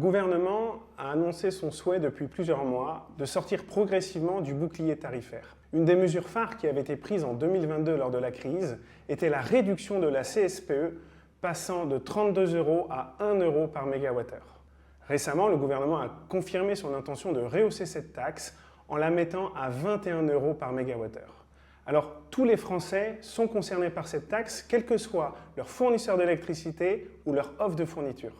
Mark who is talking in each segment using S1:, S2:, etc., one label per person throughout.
S1: gouvernement a annoncé son souhait depuis plusieurs mois de sortir progressivement du bouclier tarifaire. Une des mesures phares qui avait été prise en 2022 lors de la crise était la réduction de la CSPE passant de 32 € à 1 € par mégawattheure. Récemment, le gouvernement a confirmé son intention de rehausser cette taxe en la mettant à 21 € par mégawattheure. Alors, tous les Français sont concernés par cette taxe, quel que soit leur fournisseur d'électricité ou leur offre de fourniture.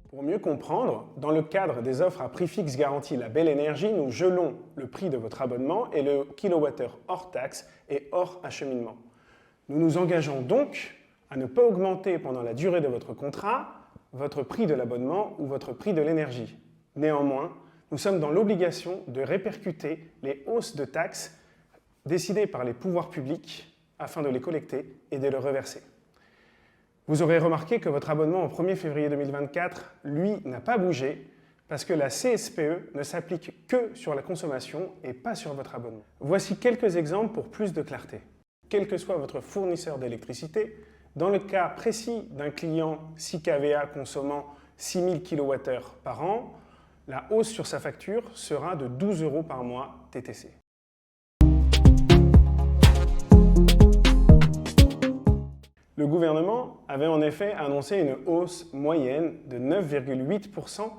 S1: Pour mieux comprendre, dans le cadre des offres à prix fixe garanti Label Énergie, nous gelons le prix de votre abonnement et le kilowattheure hors taxe et hors acheminement. Nous nous engageons donc à ne pas augmenter pendant la durée de votre contrat votre prix de l'abonnement ou votre prix de l'énergie. Néanmoins, nous sommes dans l'obligation de répercuter les hausses de taxes décidées par les pouvoirs publics afin de les collecter et de les reverser. Vous aurez remarqué que votre abonnement au 1er février 2024, lui, n'a pas bougé parce que la CSPE ne s'applique que sur la consommation et pas sur votre abonnement. Voici quelques exemples pour plus de clarté. Quel que soit votre fournisseur d'électricité, dans le cas précis d'un client 6 kVA consommant 6000 kWh par an, la hausse sur sa facture sera de 12 € par mois TTC. Le gouvernement avait en effet annoncé une hausse moyenne de 9,8%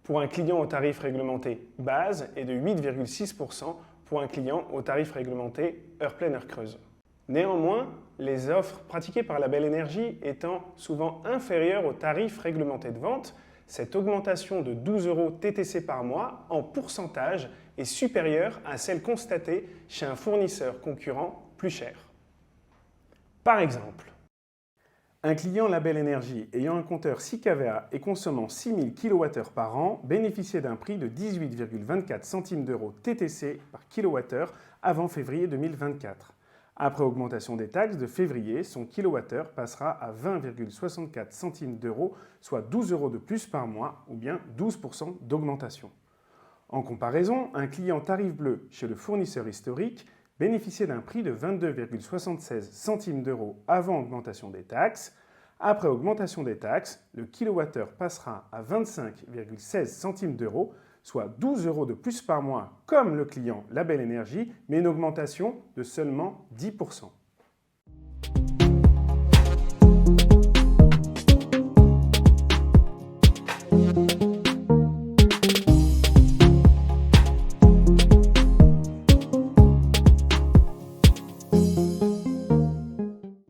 S1: pour un client au tarif réglementé base et de 8,6% pour un client au tarif réglementé heure pleine, heure creuse. Néanmoins, les offres pratiquées par Label Énergie étant souvent inférieures au tarif réglementé de vente, cette augmentation de 12 € TTC par mois en pourcentage est supérieure à celle constatée chez un fournisseur concurrent plus cher. Par exemple, un client Label Énergie ayant un compteur 6 kVA et consommant 6000 kWh par an bénéficiait d'un prix de 18,24 centimes d'euros TTC par kWh avant février 2024. Après augmentation des taxes de février, son kilowattheure passera à 20,64 centimes d'euros, soit 12 € de plus par mois ou bien 12% d'augmentation. En comparaison, un client tarif bleu chez le fournisseur historique bénéficiait d'un prix de 22,76 centimes d'euros avant augmentation des taxes. Après augmentation des taxes, le kilowattheure passera à 25,16 centimes d'euros, soit 12 € de plus par mois comme le client Label Énergie, mais une augmentation de seulement 10%.